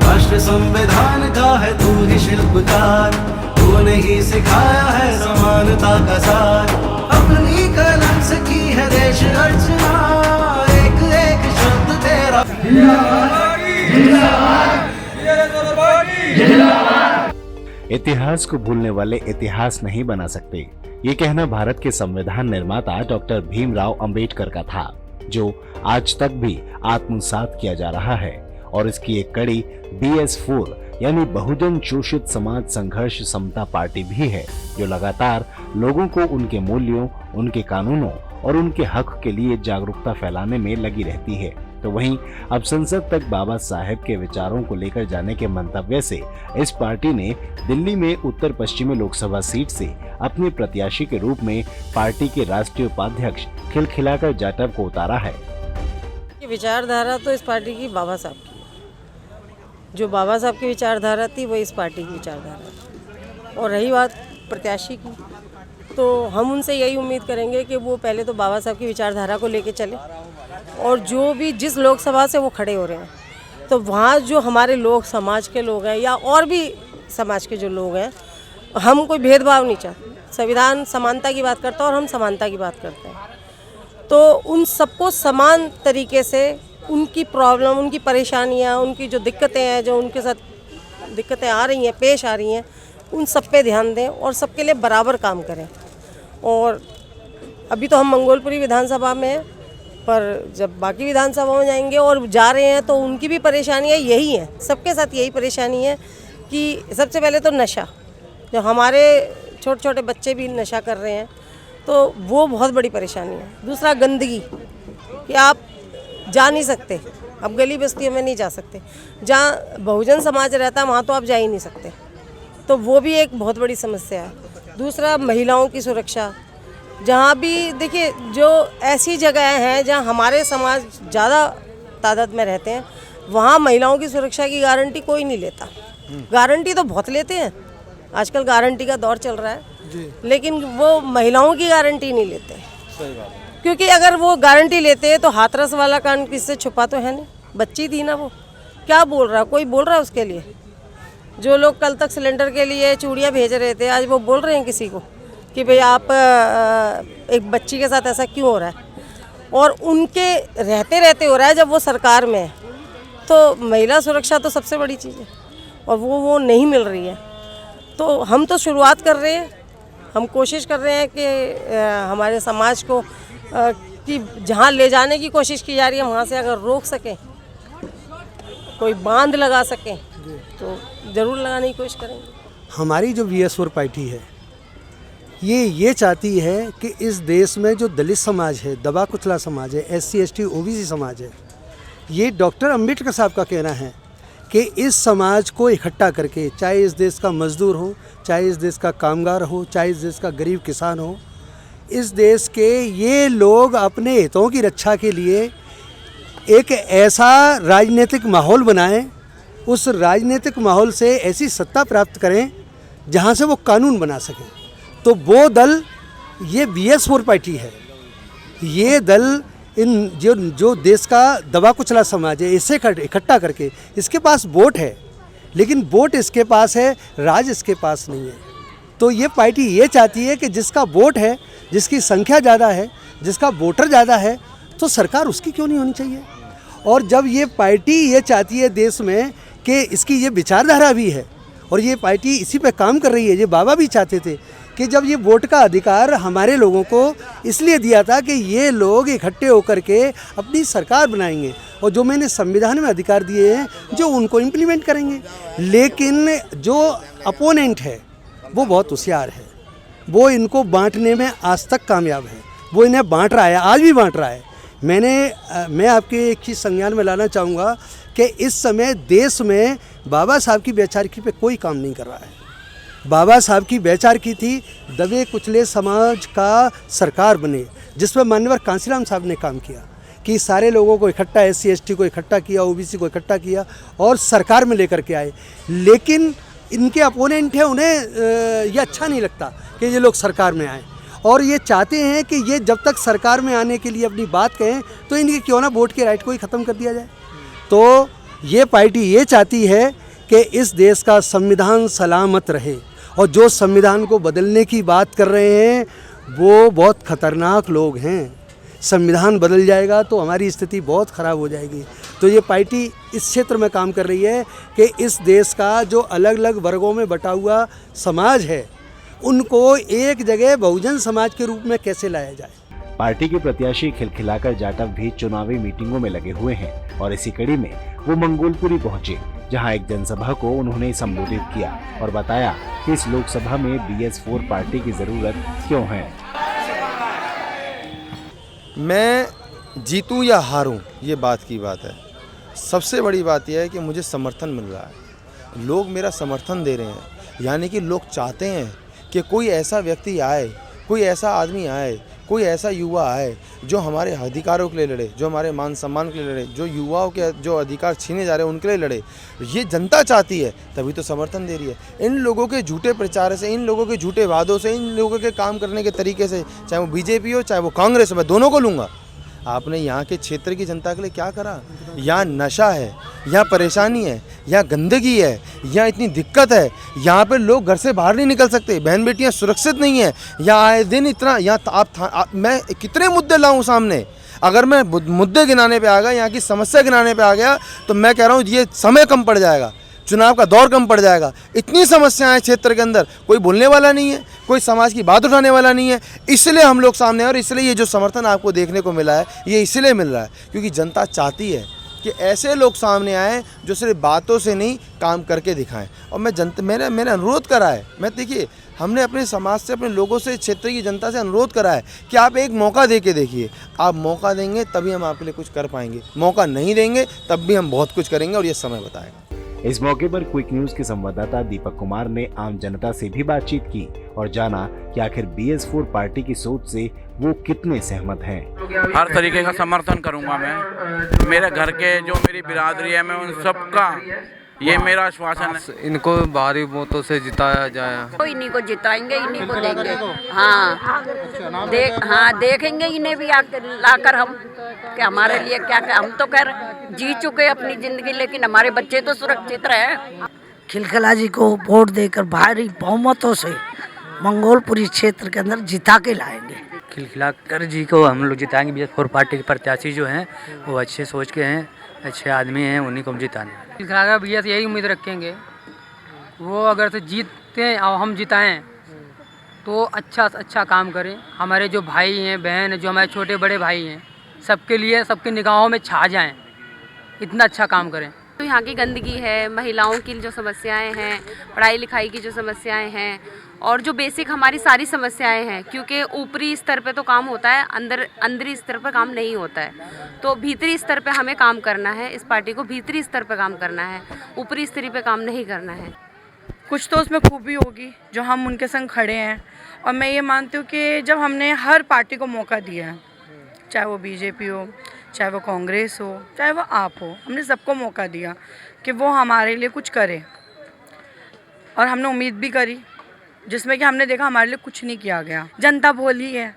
राष्ट्र संविधान का है तू ही शिल्पकार, तूने ही सिखाया है समानता का सार, अपनी कलम से की है देश रचना, एक एक शब्द तेरा। इतिहास को भूलने वाले इतिहास नहीं बना सकते, ये कहना भारत के संविधान निर्माता डॉक्टर भीमराव अंबेडकर का था, जो आज तक भी आत्मसात किया जा रहा है। और इसकी एक कड़ी BS4 यानी बहुजन शोषित समाज संघर्ष समता पार्टी भी है, जो लगातार लोगों को उनके मूल्यों, उनके कानूनों और उनके हक के लिए जागरूकता फैलाने में लगी रहती है। तो वहीं अब संसद तक बाबा साहेब के विचारों को लेकर जाने के मंतव्य से इस पार्टी ने दिल्ली में उत्तर पश्चिमी लोकसभा सीट से अपने प्रत्याशी के रूप में पार्टी के राष्ट्रीय उपाध्यक्ष खिलखिलाकर जाटव को उतारा है। विचारधारा तो इस पार्टी की बाबा साहब की, जो बाबा साहब की विचारधारा थी वो इस पार्टी की विचारधारा थी। और रही बात प्रत्याशी की, तो हम उनसे यही उम्मीद करेंगे कि वो पहले तो बाबा साहब की विचारधारा को लेके चले, और जो भी जिस लोकसभा से वो खड़े हो रहे हैं, तो वहाँ जो हमारे लोग समाज के लोग हैं या और भी समाज के जो लोग हैं, हम कोई भेदभाव नहीं चाहते। संविधान समानता की बात करता है और हम समानता की बात करते हैं, तो उन सबको समान तरीके से उनकी प्रॉब्लम, उनकी परेशानियाँ, उनकी जो दिक्कतें हैं, जो उनके साथ दिक्कतें आ रही हैं, पेश आ रही हैं, उन सब पे ध्यान दें और सबके लिए बराबर काम करें। और अभी तो हम मंगोलपुरी विधानसभा में हैं, पर जब बाकी विधानसभाओं में जाएंगे और जा रहे हैं तो उनकी भी परेशानियाँ यही हैं, सबके साथ यही परेशानी है कि सबसे पहले तो नशा, जो हमारे छोटे छोटे बच्चे भी नशा कर रहे हैं, तो वो बहुत बड़ी परेशानी है। दूसरा गंदगी, कि आप जा नहीं सकते, अब गली बस्तियों में नहीं जा सकते, जहाँ बहुजन समाज रहता है वहाँ तो आप जा ही नहीं सकते, तो वो भी एक बहुत बड़ी समस्या है। दूसरा महिलाओं की सुरक्षा, जहाँ भी देखिए जो ऐसी जगह हैं जहाँ हमारे समाज ज़्यादा तादाद में रहते हैं, वहाँ महिलाओं की सुरक्षा की गारंटी कोई नहीं लेता। गारंटी तो बहुत लेते हैं, आजकल गारंटी का दौर चल रहा है जी, लेकिन वो महिलाओं की गारंटी नहीं लेते। सही बात है। क्योंकि अगर वो गारंटी लेते हैं तो हाथरस वाला कांड किससे छुपा तो है नहीं, बच्ची थी ना वो, क्या बोल रहा है, कोई बोल रहा है उसके लिए? जो लोग कल तक सिलेंडर के लिए चूड़ियाँ भेज रहे थे, आज वो बोल रहे हैं किसी को कि भाई आप एक बच्ची के साथ ऐसा क्यों हो रहा है? और उनके रहते रहते हो रहा है जब वो सरकार में है, तो महिला सुरक्षा तो सबसे बड़ी चीज़ है और वो नहीं मिल रही है। तो हम तो शुरुआत कर रहे हैं, हम कोशिश कर रहे हैं कि हमारे समाज को कि जहाँ ले जाने की कोशिश की जा रही है वहाँ से अगर रोक सकें, कोई बांध लगा सकें, तो ज़रूर लगाने की कोशिश करेंगे। हमारी जो BS4 पार्टी है ये चाहती है कि इस देश में जो दलित समाज है, दबा कुचला समाज है, SC ST OBC समाज है, ये डॉक्टर अंबेडकर साहब का कहना है कि इस समाज को इकट्ठा करके, चाहे इस देश का मजदूर हो, चाहे इस देश का कामगार हो, चाहे इस देश का गरीब किसान हो, इस देश के ये लोग अपने हितों की रक्षा के लिए एक ऐसा राजनीतिक माहौल बनाएं, उस राजनीतिक माहौल से ऐसी सत्ता प्राप्त करें जहां से वो कानून बना सकें। तो वो दल ये BS4 पार्टी है। ये दल इन जो देश का दबा कुचला समाज है इसे इकट्ठा करके, इसके पास वोट है लेकिन वोट इसके पास है, राज इसके पास नहीं है। तो ये पार्टी ये चाहती है कि जिसका वोट है, जिसकी संख्या ज़्यादा है, जिसका वोटर ज़्यादा है, तो सरकार उसकी क्यों नहीं होनी चाहिए। और जब ये पार्टी ये चाहती है देश में कि इसकी ये विचारधारा भी है और ये पार्टी इसी पे काम कर रही है, ये बाबा भी चाहते थे कि जब ये वोट का अधिकार हमारे लोगों को इसलिए दिया था कि ये लोग इकट्ठे होकर के अपनी सरकार बनाएंगे और जो मैंने संविधान में अधिकार दिए हैं जो उनको इम्प्लीमेंट करेंगे। लेकिन जो अपोनेंट है वो बहुत होशियार है, वो इनको बांटने में आज तक कामयाब है, वो इन्हें बांट रहा है, आज भी बांट रहा है। मैं आपके एक चीज़ संज्ञान में लाना चाहूँगा कि इस समय देश में बाबा साहब की वैचारिकी पे कोई काम नहीं कर रहा है। बाबा साहब की वैचारिकी थी दबे कुचले समाज का सरकार बने, जिसमें मान्यवर कांसीराम साहब ने काम किया कि सारे लोगों को इकट्ठा, SC ST को इकट्ठा किया, OBC को इकट्ठा किया और सरकार में लेकर के आए। लेकिन इनके अपोनेंट हैं, उन्हें ये अच्छा नहीं लगता कि ये लोग सरकार में आए और ये चाहते हैं कि ये जब तक सरकार में आने के लिए अपनी बात कहें तो इनके क्यों ना वोट के राइट को ही ख़त्म कर दिया जाए। तो ये पार्टी ये चाहती है कि इस देश का संविधान सलामत रहे, और जो संविधान को बदलने की बात कर रहे हैं वो बहुत खतरनाक लोग हैं। संविधान बदल जाएगा तो हमारी स्थिति बहुत ख़राब हो जाएगी। तो ये पार्टी इस क्षेत्र में काम कर रही है कि इस देश का जो अलग अलग वर्गों में बटा हुआ समाज है उनको एक जगह बहुजन समाज के रूप में कैसे लाया जाए। पार्टी के प्रत्याशी खिलखिलाकर जाटव भी चुनावी मीटिंगों में लगे हुए हैं और इसी कड़ी में वो मंगोलपुरी पहुंचे, जहां एक जनसभा को उन्होंने संबोधित किया और बताया कि इस लोकसभा में BS4 पार्टी की जरूरत क्यों है। मैं जीतूं या हारूं, ये बात की बात है। सबसे बड़ी बात यह है कि मुझे समर्थन मिल रहा है, लोग मेरा समर्थन दे रहे हैं, यानी कि लोग चाहते हैं कि कोई ऐसा व्यक्ति आए, कोई ऐसा आदमी आए, कोई ऐसा युवा आए जो हमारे अधिकारों के लिए लड़े, जो हमारे मान सम्मान के लिए लड़े, जो युवाओं के जो अधिकार छीने जा रहे हैं उनके लिए लड़े। ये जनता चाहती है, तभी तो समर्थन दे रही है। इन लोगों के झूठे प्रचार से, इन लोगों के झूठे वादों से, इन लोगों के काम करने के तरीके से, चाहे वो बीजेपी हो चाहे वो कांग्रेस हो, मैं दोनों को लूँगा। आपने यहाँ के क्षेत्र की जनता के लिए क्या करा? यहाँ नशा है, यहाँ परेशानी है, यहाँ गंदगी है, यहाँ इतनी दिक्कत है, यहाँ पे लोग घर से बाहर नहीं निकल सकते, बहन बेटियाँ सुरक्षित नहीं है, यहाँ आए दिन इतना, यहाँ मैं कितने मुद्दे लाऊं सामने। अगर मैं मुद्दे गिनाने पे आ गया, यहाँ की समस्या गिनाने पे आ गया, तो मैं कह रहा हूँ ये समय कम पड़ जाएगा, चुनाव का दौर कम पड़ जाएगा। इतनी समस्याएं क्षेत्र के अंदर, कोई बोलने वाला नहीं है, कोई समाज की बात उठाने वाला नहीं है, इसलिए हम लोग सामने हैं। और इसलिए ये जो समर्थन आपको देखने को मिला है ये इसलिए मिल रहा है क्योंकि जनता चाहती है कि ऐसे लोग सामने आएँ जो सिर्फ बातों से नहीं काम करके दिखाएं। और मैंने अनुरोध करा है, मैं देखिए हमने अपने समाज से, अपने लोगों से, क्षेत्र की जनता से अनुरोध करा है कि आप एक मौका दे के देखिए। आप मौका देंगे तभी हम आपके लिए कुछ कर पाएंगे, मौका नहीं देंगे तब भी हम बहुत कुछ करेंगे और ये समय बताएगा। इस मौके पर क्विक न्यूज के संवाददाता दीपक कुमार ने आम जनता से भी बातचीत की और जाना कि आखिर BS4 पार्टी की सोच से वो कितने सहमत हैं। हर तरीके का समर्थन करूंगा मैं, मेरे घर के जो मेरी बिरादरी है मैं उन सबका, ये मेरा आश्वासन है। इनको भारी वोटों से जिताया जाए। तो इन्हीं को जिताएंगे, इन्हीं को देंगे। हाँ देखेंगे इन्हें भी लाकर हम कि हमारे लिए क्या हम तो खैर जी चुके अपनी जिंदगी, लेकिन हमारे बच्चे तो सुरक्षित रहे। खिलखिला जी को वोट देकर भारी बहुमतों से मंगोलपुरी क्षेत्र के अंदर जिता के लाएंगे। खिलखिलाकर जी को हम लोग जिताएंगे। BS4 पार्टी के प्रत्याशी जो हैं वो अच्छे सोच के हैं, अच्छे आदमी हैं, उन्हीं को हम जिताने। खिलखिलाकर भैया से यही उम्मीद रखेंगे, वो अगर से जीतते और हम जिताएं तो अच्छा काम करें। हमारे जो भाई हैं, बहन हैं, जो हमारे छोटे बड़े भाई हैं, सबके लिए, सबकी निगाहों में छा जाएं, इतना अच्छा काम करें। तो यहाँ की गंदगी है, महिलाओं की जो समस्याएं हैं, पढ़ाई लिखाई की जो समस्याएं हैं, और जो बेसिक हमारी सारी समस्याएं हैं, क्योंकि ऊपरी स्तर पे तो काम होता है, अंदरी स्तर पर काम नहीं होता है। तो भीतरी स्तर पे हमें काम करना है, इस पार्टी को भीतरी स्तर पे काम करना है, ऊपरी स्तर पे काम नहीं करना है। कुछ तो उसमें खूबी होगी जो हम उनके संग खड़े हैं, और मैं ये मानती हूँ कि जब हमने हर पार्टी को मौका दिया है, चाहे वो बीजेपी हो, चाहे वो कांग्रेस हो, चाहे वो आप हो, हमने सबको मौका दिया कि वो हमारे लिए कुछ करे, और हमने उम्मीद भी करी, जिसमें कि हमने देखा हमारे लिए कुछ नहीं किया गया। जनता भोली है,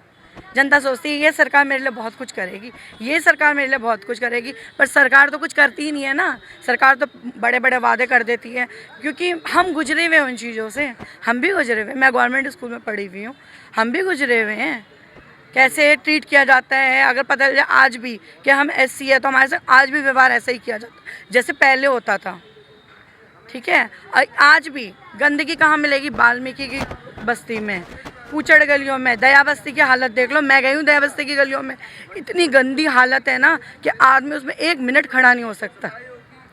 जनता सोचती है ये सरकार मेरे लिए बहुत कुछ करेगी, ये सरकार मेरे लिए बहुत कुछ करेगी, पर सरकार तो कुछ करती ही नहीं है ना। सरकार तो बड़े बड़े वादे कर देती है, क्योंकि हम गुजरे हुए उन चीज़ों से, हम भी गुजरे हुए। मैं गवर्नमेंट स्कूल में पढ़ी हुई हूँ, हम भी गुजरे हुए हैं। कैसे ट्रीट किया जाता है, अगर पता चले आज भी कि हम SC है तो हमारे साथ आज भी व्यवहार ऐसा ही किया जाता है जैसे पहले होता था। ठीक है, आज भी गंदगी कहाँ मिलेगी? वाल्मीकि की बस्ती में, पूचड़ गलियों में। दया बस्ती की हालत देख लो, मैं गई हूँ दया बस्ती की गलियों में, इतनी गंदी हालत है ना कि आदमी उसमें 1 मिनट खड़ा नहीं हो सकता।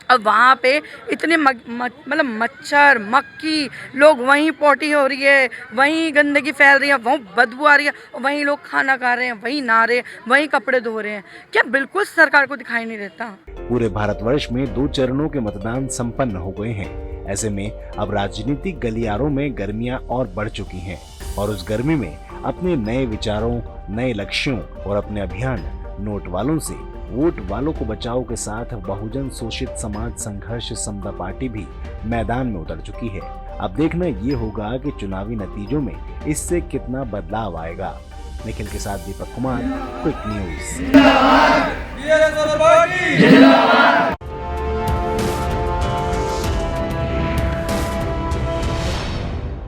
अब वहाँ पे इतने मतलब मच्छर, मक्खी, लोग वहीं पोटी हो रही है, वहीं गंदगी फैल रही है, वहीं बदबू आ रही है, वहीं लोग खाना खा रहे हैं, वहीं नहा रहे हैं, वहीं कपड़े धो रहे हैं। क्या बिल्कुल सरकार को दिखाई नहीं देता? पूरे भारतवर्ष में 2 चरणों के मतदान संपन्न हो गए हैं। ऐसे में अब राजनीतिक गलियारों में गर्मियां और बढ़ चुकी हैं और उस गर्मी में अपने नए विचारों, नए लक्ष्यों और अपने अभियान नोट वालों से वोट वालों को बचाओ के साथ बहुजन शोषित समाज संघर्ष समता पार्टी भी मैदान में उतर चुकी है। अब देखना ये होगा कि चुनावी नतीजों में इससे कितना बदलाव आएगा। निखिल के साथ दीपक कुमार, क्विक न्यूज।